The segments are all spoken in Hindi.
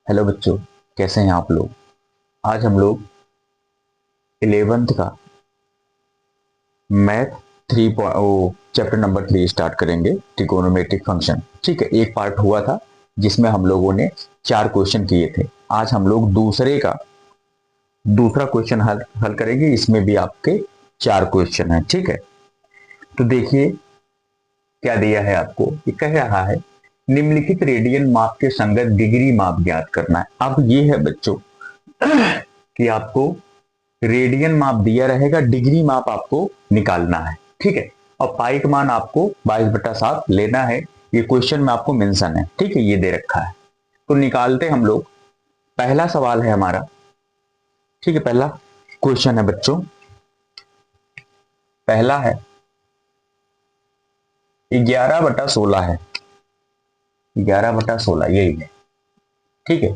हेलो बच्चों, कैसे हैं आप लोग। आज हम लोग 11th का math three chapter number 3 start करेंगे। Trigonometric function. ठीक है, एक पार्ट हुआ था जिसमें हम लोगों ने 4 क्वेश्चन किए थे। आज हम लोग दूसरा क्वेश्चन हल हल करेंगे। इसमें भी आपके 4 क्वेश्चन हैं। ठीक है, तो देखिए क्या दिया है आपको। ये कह रहा है निम्नलिखित रेडियन माप के संगत डिग्री माप ज्ञात करना है। अब ये है बच्चों कि आपको रेडियन माप दिया रहेगा, डिग्री माप आपको निकालना है। ठीक है, और पाई का मान आपको 22/7 लेना है। ये क्वेश्चन में आपको मेंशन है। ठीक है, ये दे रखा है तो निकालते हम लोग। पहला सवाल है हमारा। ठीक है, पहला क्वेश्चन है बच्चों, पहला है 11/16 है। 11/16 यही है। ठीक है,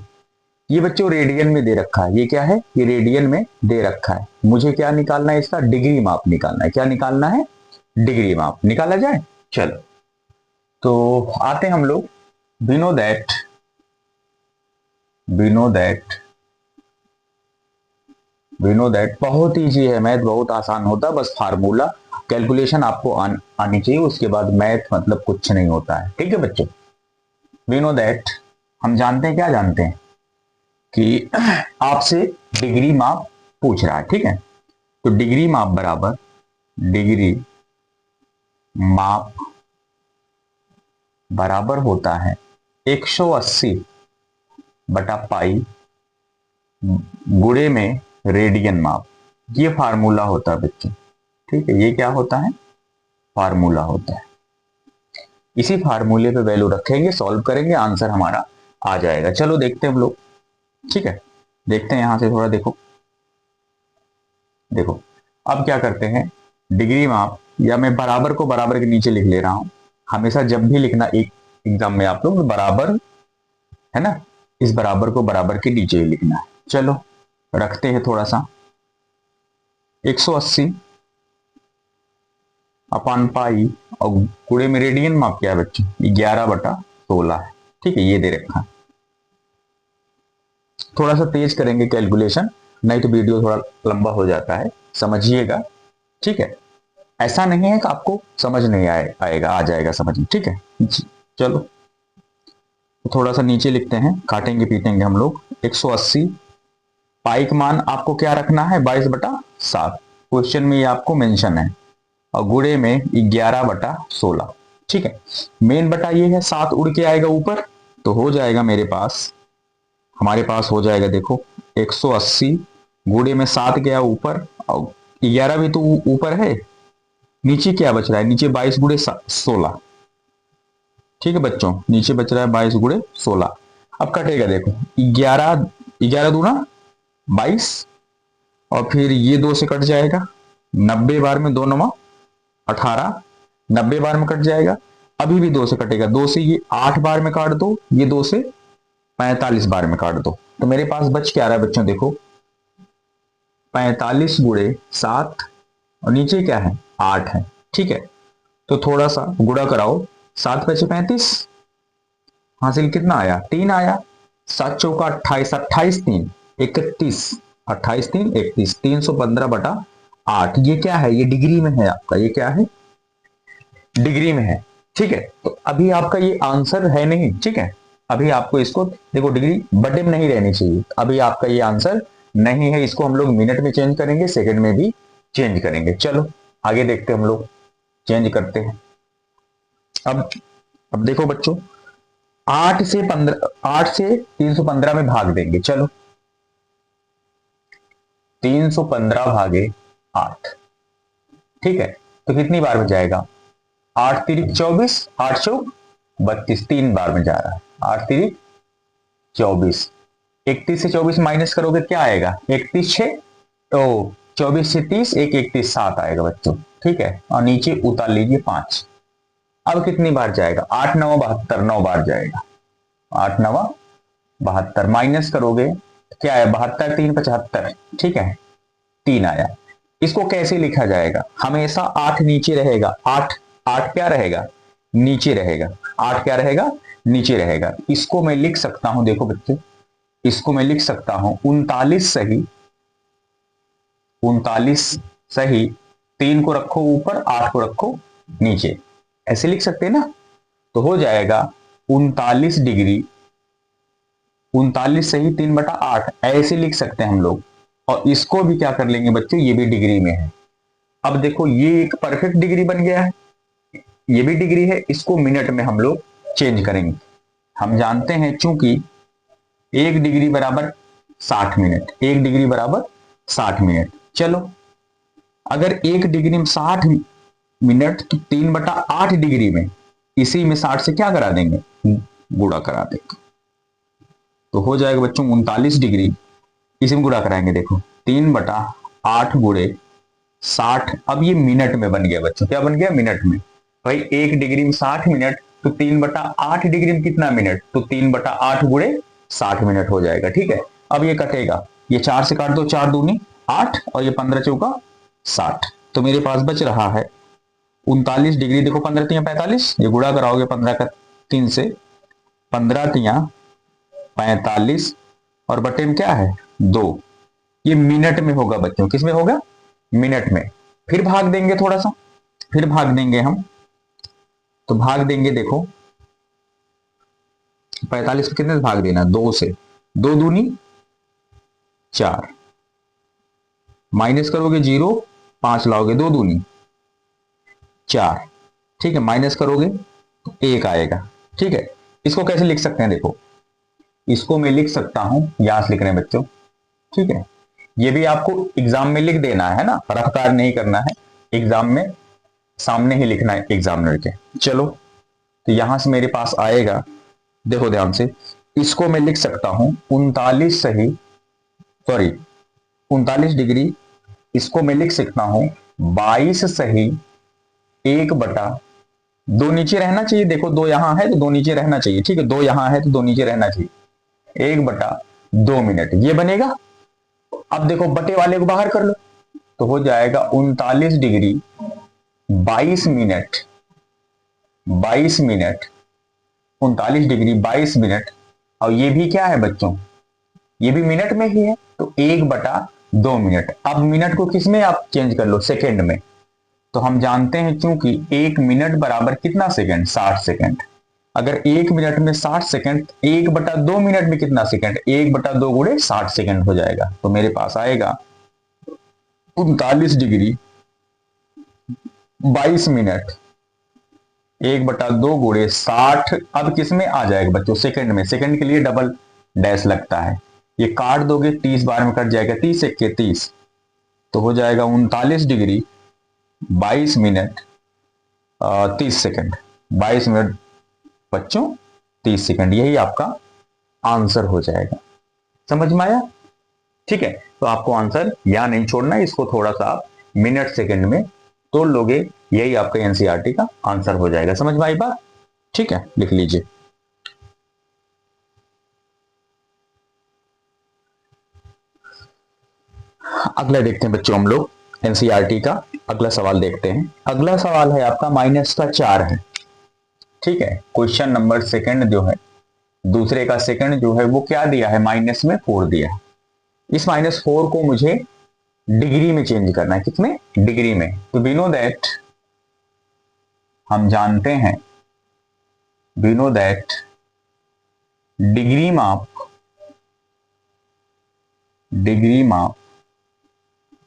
ये बच्चों रेडियन में दे रखा है। ये क्या है, ये रेडियन में दे रखा है। मुझे क्या निकालना है, इसका डिग्री माप निकालना है। क्या निकालना है, डिग्री माप। निकाला जाए, चलो तो आते हम लोग। वी नो दैट बहुत ईजी है। मैथ बहुत आसान होता है, बस फार्मूला कैलकुलेशन आपको आनी चाहिए। उसके बाद मैथ मतलब कुछ नहीं होता है। ठीक है बच्चों, वी नो दैट हम जानते हैं, क्या जानते हैं कि आपसे डिग्री माप पूछ रहा है। ठीक है, तो डिग्री माप बराबर डिग्री माप बराबर होता है 180/पाई गुणे में रेडियन माप। ये फार्मूला होता है बच्चों। ठीक है, ये क्या होता है, फार्मूला होता है। इसी फार्मूले पे वैल्यू रखेंगे, सॉल्व करेंगे, आंसर हमारा आ जाएगा। चलो देखते हैं हम लोग। ठीक है, देखते हैं यहां से थोड़ा। देखो देखो अब क्या करते हैं, डिग्री माप या मैं बराबर को बराबर के नीचे लिख ले रहा हूं। हमेशा जब भी लिखना एक एग्जाम में आप लोग बराबर, है ना, इस बराबर को बराबर के नीचे ही लिखना है। चलो रखते हैं थोड़ा सा। 180 अपान पाई और गुणे में रेडियन माप क्या है बच्चों, 11/16 है। ठीक है, ये दे रखा है। थोड़ा सा तेज करेंगे कैलकुलेशन, नहीं तो वीडियो थोड़ा लंबा हो जाता है, समझिएगा। ठीक है, ऐसा नहीं है कि आपको समझ नहीं आएगा, आ जाएगा समझ में। ठीक है, चलो तो थोड़ा सा नीचे लिखते हैं, काटेंगे पीटेंगे हम लोग। 180 पाई का मान आपको क्या रखना है, 22/7। क्वेश्चन में ये आपको मेंशन है, और गुणे में 11/16। ठीक है, मेन बटा ये है, 7 उड़ के आएगा ऊपर तो हो जाएगा मेरे पास, हमारे पास हो जाएगा। देखो 180 गुणे में 7 गया ऊपर, और 11 भी तो ऊपर है। नीचे क्या बच रहा है, नीचे 22 × 16। ठीक है बच्चों, नीचे बच रहा है 22 × 16। अब कटेगा, देखो 11 11 दूना 22, और फिर ये 2 से कट जाएगा। 90 बार में 2 9 18, 90 बार में कट जाएगा। अभी भी 2 से कटेगा, 2 से ये 8 बार में काट दो, ये 2 से 45 बार में काट दो। तो मेरे पास बच क्या रहा है बच्चों, देखो 45 × 7, और नीचे क्या है 8 है। ठीक है, तो थोड़ा सा गुणा कराओ, 7 बचे 35, हासिल कितना आया, 3 आया। 7 चौका 28, 28 3 31, 28 3 31, 315/8। ये क्या है, ये डिग्री में है आपका, ये क्या है, डिग्री में है। ठीक है, तो अभी आपका ये आंसर है नहीं। ठीक है, अभी आपको इसको देखो, डिग्री बटे में नहीं रहनी चाहिए। अभी आपका ये आंसर नहीं है, इसको हम लोग मिनट में चेंज करेंगे, सेकंड में भी चेंज करेंगे। चलो आगे देखते हैं, हम लोग चेंज करते हैं। अब देखो बच्चों, 8 से 315 में भाग देंगे। चलो 315/8। ठीक है, तो कितनी बार में जाएगा, 8 तिरिक 24, 8 चौक 32, 3 बार में जा रहा है। 8 तिरिक 24, 31 से 24 माइनस करोगे क्या आएगा, 31 6, तो 24 से 30, 1 31 7 आएगा बच्चों। ठीक है, और नीचे उतार लीजिए 5। अब कितनी बार जाएगा, 8 9 72, 9 बार जाएगा। 8 9 72 माइनस करोगे क्या है, 72 3 75। ठीक है, 3 आया। इसको कैसे लिखा जाएगा, हमेशा 8 नीचे रहेगा। 8 8 क्या रहेगा, नीचे रहेगा। 8 क्या रहेगा, नीचे रहेगा। इसको मैं लिख सकता हूं, देखो बच्चे, इसको मैं लिख सकता हूं 39 सही 3 को रखो ऊपर, 8 को रखो नीचे, ऐसे लिख सकते हैं ना। तो हो जाएगा 39 डिग्री, 39 सही 3/8, ऐसे लिख सकते हैं हम लोग। और इसको भी क्या कर लेंगे बच्चों, ये भी डिग्री में है। अब देखो ये एक परफेक्ट डिग्री बन गया है, ये भी डिग्री है, इसको मिनट में हम लोग चेंज करेंगे। हम जानते हैं चूंकि 1 डिग्री बराबर 60 मिनट, 1 डिग्री बराबर 60 मिनट। चलो अगर 1 डिग्री में 60 मिनट तो 3/8 डिग्री में, इसी में 60 से क्या करा देंगे, गुणा करा देंगे, तो हो जाएगा बच्चों 39 डिग्री। इसी में गुणा कराएंगे, देखो 3/8 गुणे 60। अब ये मिनट में बन गया बच्चों, क्या बन गया, मिनट में। भाई 1 डिग्री में 60 मिनट, तो 3/8 डिग्री में कितना मिनट, तो 3/8 गुणे 60 मिनट हो जाएगा। ठीक है, अब ये कटेगा, ये 4 से काट दो, 4 दूनी 8 और ये 15 चौका 60, तो मेरे पास बच रहा है 39 डिग्री। देखो 15 तियां 45, ये गुणा कराओगे 15 का 3 से, 15 तियां 45 और बटे में क्या है 2। ये मिनट में होगा बच्चों, किस में होगा, मिनट में। फिर भाग देंगे, थोड़ा सा फिर भाग देंगे हम, तो भाग देंगे, देखो 45 को कितने से भाग देना, 2 से, 2 दूनी 4, माइनस करोगे 0, 5 लाओगे, 2 दूनी 4, ठीक है, माइनस करोगे तो 1 आएगा। ठीक है, इसको कैसे लिख सकते हैं, देखो इसको मैं लिख सकता हूं, यहां से लिख रहे हैं बच्चों, ठीक है, ये भी आपको एग्जाम में लिख देना है ना, रफ्तार नहीं करना है, एग्जाम में सामने ही लिखना है एग्जामिनर के। चलो तो यहां से मेरे पास आएगा, देखो ध्यान से, इसको मैं लिख सकता हूं 39 डिग्री, इसको मैं लिख सकता हूं 22 सही 1/2 नीचे रहना चाहिए, देखो 2 यहां है तो 2 नीचे रहना चाहिए, ठीक है, 2 यहां है तो 2 नीचे रहना चाहिए, 1/2 मिनट ये बनेगा। अब देखो बटे वाले को बाहर कर लो, तो हो जाएगा 39 degree 22 minute, 22 minute, 39 degree 22 minute, और ये भी क्या है बच्चों, ये भी मिनट में ही है, तो 1/2 मिनट। अब मिनट को किस में आप चेंज कर लो, सेकेंड में, तो हम जानते हैं चूंकि 1 मिनट बराबर कितना सेकंड, 60 सेकंड। अगर 1 मिनट में 60 सेकंड, 1/2 मिनट में कितना सेकंड, 1/2 गुणे 60 सेकंड हो जाएगा। तो मेरे पास आएगा 39 डिग्री 22 मिनट 1/2 गुणे 60। अब किस में आ जाएगा बच्चों, सेकंड में, सेकंड के लिए डबल डैश लगता है, ये काट दोगे 30 बार में कट जाएगा, 30 1 के 30, तो हो जाएगा 39 डिग्री 22 मिनट 30 सेकंड, 22 मिनट बच्चों 30 सेकंड, यही आपका आंसर हो जाएगा। समझ में आया, ठीक है, तो आपको आंसर यहां नहीं छोड़ना है, इसको थोड़ा सा आप मिनट सेकंड में तोड़ लोगे, यही आपका एनसीईआरटी का आंसर हो जाएगा। समझ में आई बात, ठीक है, लिख लीजिए। अगला देखते हैं बच्चों हम लोग, एनसीईआरटी का अगला सवाल देखते हैं। अगला सवाल है आपका -4 है, ठीक है, क्वेश्चन नंबर सेकंड जो है, दूसरे का सेकंड जो है वो क्या दिया है, -4 दिया है। इस -4 को मुझे डिग्री में चेंज करना है, कितने, डिग्री में। तो वी नो दैट, हम जानते हैं, वी नो दैट डिग्री माप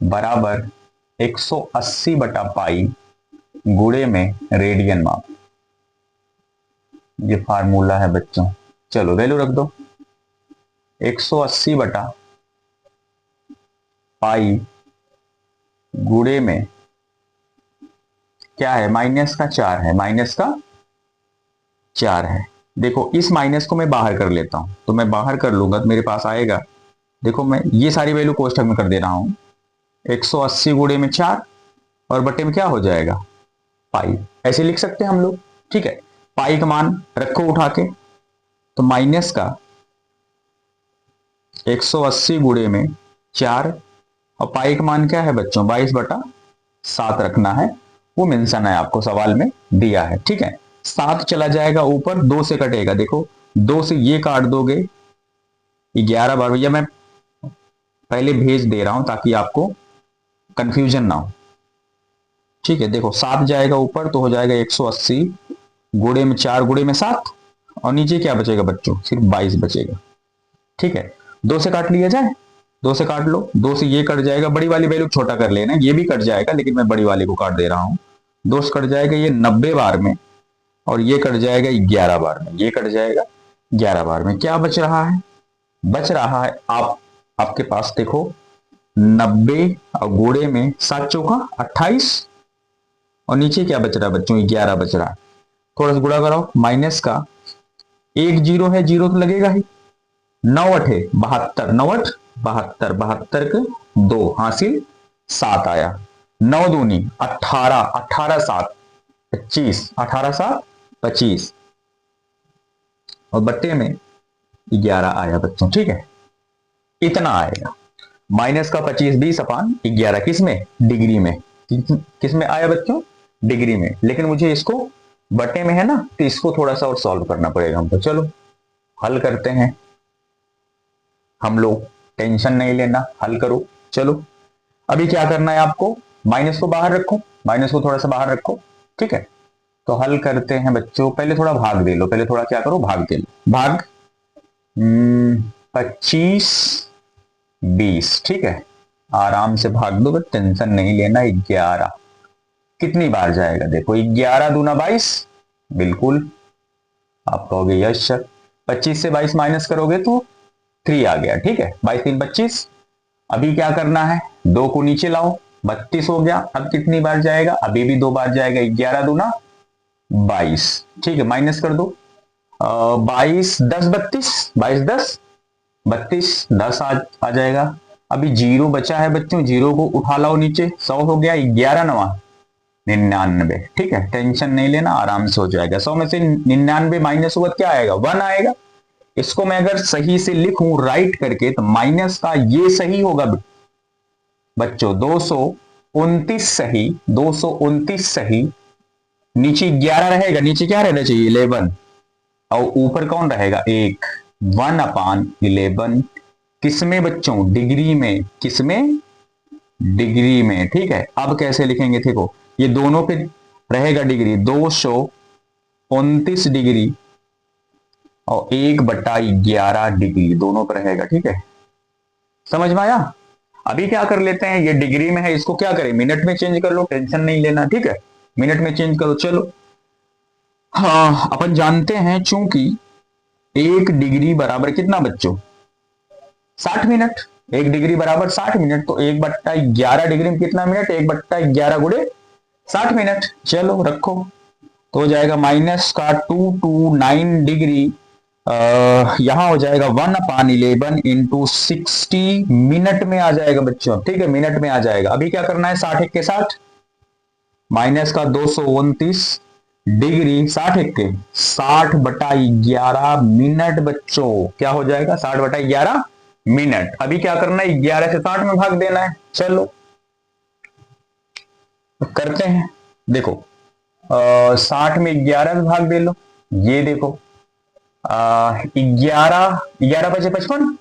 बराबर 180/पाई गुणे में रेडियन माप, ये फार्मूला है बच्चों। चलो वैल्यू रख दो, 180/पाई गुणे में क्या है, -4 है, -4 है। देखो इस माइनस को मैं बाहर कर लेता हूं, तो मैं बाहर कर लूंगा तो मेरे पास आएगा, देखो मैं ये सारी वैल्यू कोष्ठक में कर दे रहा हूं, 180 गुणे में 4 और बटे में क्या हो जाएगा, पाई, ऐसे लिख सकते हैं हम लोग, ठीक है। पाई का मान रखो उठा के, तो माइनस का 180 गुणे में 4 और पाई का मान क्या है बच्चों, 22/7 रखना है, वो मेंशन है आपको सवाल में दिया है, ठीक है। 7 चला जाएगा ऊपर, 2 से कटेगा, देखो 2 से ये काट दोगे 11 बार, भैया मैं पहले भेज दे रहा हूं ताकि आपको कंफ्यूजन ना हो। ठीक है, देखो 7 जाएगा ऊपर तो हो जाएगा 180, गुणे में 4 गुणे में 7, और नीचे क्या बचेगा बच्चों, सिर्फ 22 बचेगा। ठीक है, 2 से काट लिया जाए, 2 से काट लो, 2 से ये कट जाएगा, बड़ी वाली वैल्यू छोटा कर लेना, ये भी कट जाएगा लेकिन मैं बड़ी वाली को काट दे रहा हूं। 2 से कट जाएगा ये 90 बार में, और ये कट जाएगा 11 बार में, ये कट जाएगा 11 बार में। क्या बच रहा है, बच रहा है आपके पास देखो 90 और गुणे में 7 चौका 28, और नीचे क्या बच रहा है बच्चों, 11 बच रहा है। थोड़ा सा गुणा कराओ, माइनस का एक जीरो है, जीरो तो लगेगा ही, 9 अठे 72, 9 8 72, 72 के 2 हासिल 7 आया, 9 दूनी 18, 18 7 25, 18 7 25, और बट्टे में 11 आया बच्चों। ठीक है, इतना आएगा, माइनस का 25 20 अपान 11, किस में, डिग्री में, किस में आया बच्चों, डिग्री में। लेकिन मुझे इसको बटे में है ना, तो इसको थोड़ा सा और सॉल्व करना पड़ेगा हमको। चलो हल करते हैं हम लोग, टेंशन नहीं लेना, हल करो। चलो अभी क्या करना है आपको, माइनस को बाहर रखो, माइनस को थोड़ा सा बाहर रखो। ठीक है, तो हल करते हैं बच्चों, पहले थोड़ा भाग दे लो, पहले थोड़ा क्या करो, भाग दे लो, भाग 25 20। ठीक है, आराम से भाग दो, बस टेंशन नहीं लेना। 11 कितनी बार जाएगा, देखो 11 दूना 22, बिल्कुल आप कहोगे यस सर। 25 से 22 माइनस करोगे तो 3 आ गया। ठीक है, 22 3 25। अभी क्या करना है, 2 को नीचे लाओ, 32 हो गया। अब कितनी बार जाएगा, अभी भी 2 बार जाएगा, 11 दूना 22। ठीक है, माइनस कर दो, 22 10 32, 22 10 32, 10 आ जाएगा। अभी जीरो बचा है बच्चों, जीरो को उठा लाओ नीचे, 100 हो गया, 11 9 99। ठीक है, टेंशन नहीं लेना, आराम से हो जाएगा। 100 में से 99 माइनस हुआ क्या आएगा, 1 आएगा। इसको मैं अगर सही से लिखूं राइट करके तो माइनस का ये सही होगा बच्चों, 229 सही, 229 सही। नीचे 11 रहेगा, नीचे क्या रहना चाहिए 11, और ऊपर कौन रहेगा 1, 1 अपान 11, किसमें बच्चों, डिग्री में, किसमें, डिग्री में। ठीक है, अब कैसे लिखेंगे, देखो ये दोनों पे रहेगा डिग्री, 229 डिग्री और 1/11 डिग्री दोनों पर रहेगा। ठीक है, समझ में आया। अभी क्या कर लेते हैं, ये डिग्री में है, इसको क्या करें, मिनट में चेंज कर लो, टेंशन नहीं लेना। ठीक है, मिनट में चेंज करो। चलो हाँ, अपन जानते हैं चूंकि 1 डिग्री बराबर कितना बच्चों, 60 मिनट। 1 डिग्री बराबर 60 मिनट, तो 1/11 डिग्री में कितना मिनट, 1/11 गुणे 60 मिनट। चलो रखो, तो हो जाएगा माइनस का 229 डिग्री, यहां हो जाएगा 1/11 इंटू 60 मिनट में आ जाएगा बच्चों। ठीक है, मिनट में आ जाएगा। अभी क्या करना है, 60 के 60, माइनस का 229 डिग्री, 60 के 60/11 मिनट बच्चों, क्या हो जाएगा 60/11 मिनट। अभी क्या करना है, 11 से 60 में भाग देना है। चलो करते हैं, देखो 60 में 11 में भाग दे लो, ये देखो 11 11 पचे 55,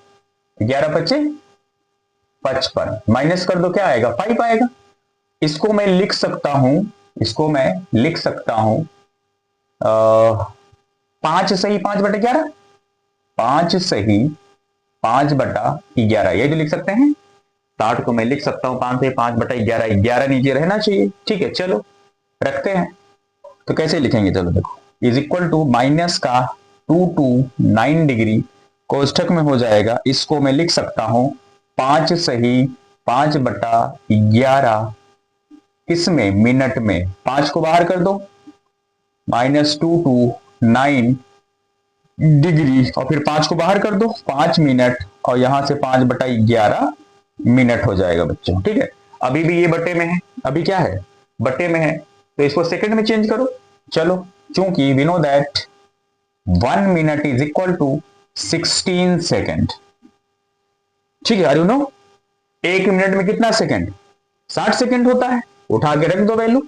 11 पचे 55, माइनस कर दो, क्या आएगा 5 आएगा। इसको मैं लिख सकता हूं, इसको मैं लिख सकता हूं 5 सही 5/11, 5 सही 5/11, ये जो लिख सकते हैं। 60 को मैं लिख सकता हूं 5 से 5/11, 11 नीचे रहना चाहिए। ठीक है, चलो रखते हैं। तो कैसे लिखेंगे, चलो देखो, इज इक्वल टू माइनस का 229 डिग्री कोष्ठक में हो जाएगा, इसको मैं लिख सकता हूं 5 सही 5/11, किसमें, मिनट में। 5 को बाहर कर दो, माइनस 229 डिग्री, और फिर 5 को बाहर कर दो, 5 मिनट, और यहां से 5/11 मिनट हो जाएगा बच्चों। ठीक है, अभी भी ये बटे में है, अभी क्या है, बटे में है, तो इसको सेकंड में चेंज करो। चलो, चूंकि we know that 1 minute is equal to 16 second. ठीक है, यू नो 1 मिनट में कितना सेकेंड, 60 सेकेंड होता है। उठा के रख दो वैल्यू,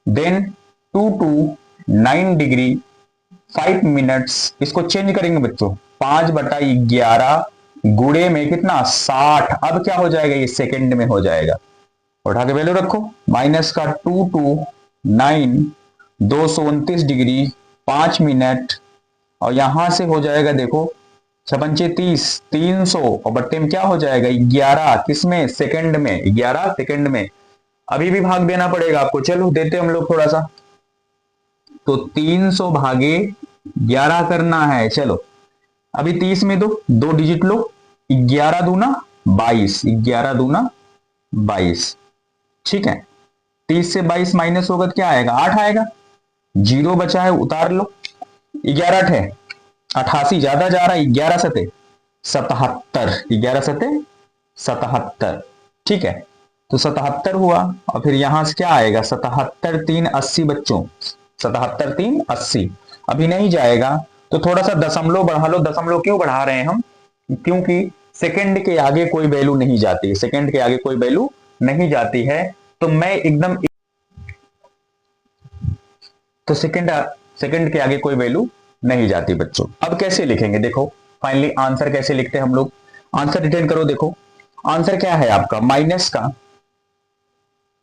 देन 229 डिग्री 5 मिनट्स, इसको चेंज करेंगे बच्चों, 5/11 गुणे में कितना 60, अब क्या हो जाएगा ये सेकंड में हो जाएगा, उठा के वैल्यू रखो, माइनस का 229 229 डिग्री 5 मिनट, और यहां से हो जाएगा देखो 6×5 = 300 और बट्टे में क्या हो जाएगा 11, किसमें सेकंड में, 11 सेकंड में। अभी भी भाग देना पड़ेगा आपको, चलो देते हम लोग थोड़ा सा, तो 300 भागे 11 करना है। चलो अभी 30 में दो डिजिट लो, 11 दूना 22, 11 दूना 22, ठीक है। 30 से 22 माइनस होगा तो क्या आएगा 8 आएगा, जीरो बचा है उतार लो, 11 है 88, ज्यादा जा रहा है, 11 सते 77, 11 सते 77, ठीक है। तो 77 हुआ, और फिर यहां से क्या आएगा 77 3 80 बच्चों, 77 3 80, अभी नहीं जाएगा तो थोड़ा सा दशमलव बढ़ा लो। दशमलव क्यों बढ़ा रहे हैं हम, क्योंकि सेकंड के आगे कोई वैल्यू नहीं जाती, सेकंड के आगे कोई वैल्यू नहीं जाती है, तो मैं एकदम, तो सेकंड के आगे कोई वैल्यू नहीं जाती बच्चों। अब कैसे लिखेंगे देखो, फाइनली आंसर कैसे लिखते हैं हम लोग, आंसर रिटर्न करो। देखो आंसर क्या है आपका, माइनस का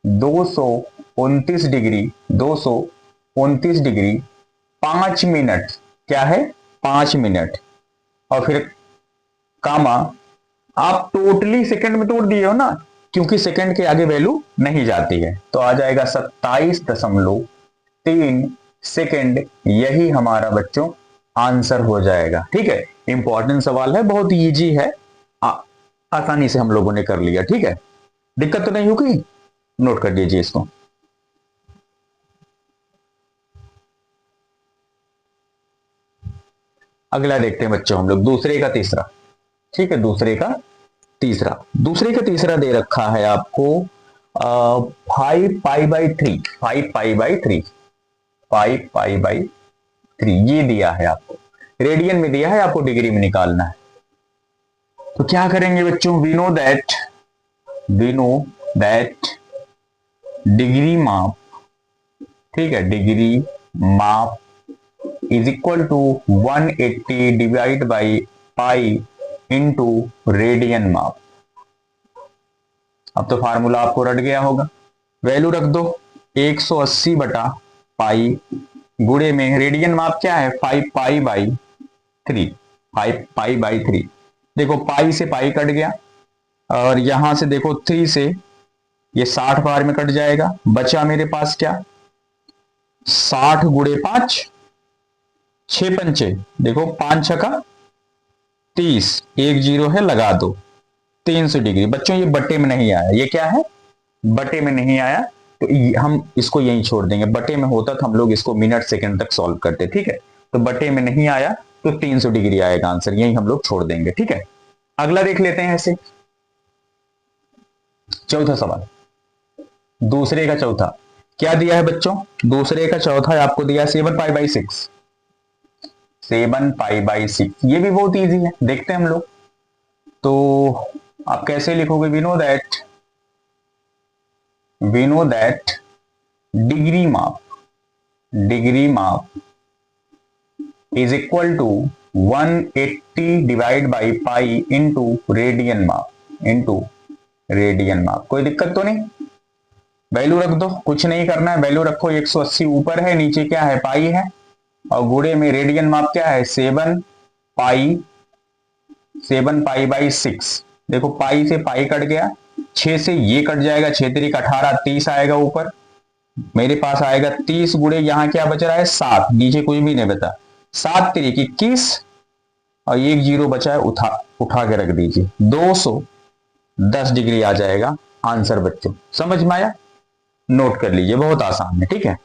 229 डिग्री 229 डिग्री 5 मिनट, क्या है 5 मिनट, और फिर कामा, आप टोटली सेकंड में तोड़ दिए हो ना, क्योंकि सेकंड के आगे वैल्यू नहीं जाती है, तो आ जाएगा 27.3 सेकंड, यही हमारा बच्चों आंसर हो जाएगा। ठीक है, इंपॉर्टेंट सवाल है, बहुत इजी है, आसानी से हम लोगों ने कर लिया। ठीक है, दिक्कत तो नहीं होगी, नोट कर लीजिए इसको। अगला देखते हैं बच्चों हम लोग, दूसरे का तीसरा। ठीक है, दूसरे का तीसरा दे रखा है आपको 5π/3, 5π/3 ये दिया है आपको, रेडियन में दिया है, आपको डिग्री में निकालना है। तो क्या करेंगे बच्चों, वी नो दैट डिग्री माप, ठीक है, डिग्री माप is equal to 180 divide by pi into radian माप। अब तो फार्मूला आपको रट गया होगा, वैल्यू रख दो 180 बटा पाई, गुणे में रेडियन माप क्या है 5π/3, 5π/3। देखो पाई से पाई कट गया, और यहां से देखो 3 से ये 60 बार में कट जाएगा, बचा मेरे पास क्या 60 गुणे 5, 6 पंचे, देखो 5 छका 30, 1 0 है लगा दो, 300 डिग्री। बच्चों ये बटे में नहीं आया, ये क्या है बटे में नहीं आया, तो हम इसको यहीं छोड़ देंगे। बटे में होता तो हम लोग इसको मिनट सेकंड तक सॉल्व करते। ठीक है, तो बटे में नहीं आया तो 300 डिग्री आएगा आंसर, यहीं हम लोग छोड़ देंगे। ठीक है, अगला देख लेते हैं ऐसे, चौथा सवाल, दूसरे का चौथा क्या दिया है बच्चों, दूसरे का चौथा आपको दिया 7π/6, 7π/6, ये भी बहुत इजी है, देखते हैं हम लोग। तो आप कैसे लिखोगे, वी नो दैट डिग्री माप is equal to 180 divide by pi into radian माप। कोई दिक्कत तो नहीं, वैल्यू रख दो, कुछ नहीं करना है, वैल्यू रखो, 180 ऊपर है, नीचे क्या है पाई है, और गुणे में रेडियन माप क्या है 7π/6। देखो पाई से पाई कट गया, 6 से ये कट जाएगा, 6 3 18, 30 आएगा ऊपर, मेरे पास आएगा 30 गुणे यहाँ क्या बच रहा है 7, नीचे कुछ भी नहीं बता, 7 3 21, और 1 0 बचा है, उठा के रख दीजिए, 210 डिग्री आ जाएगा आंसर बच्चों। समझ में आया, नोट कर लीजिए, बहुत आसान है। ठीक है।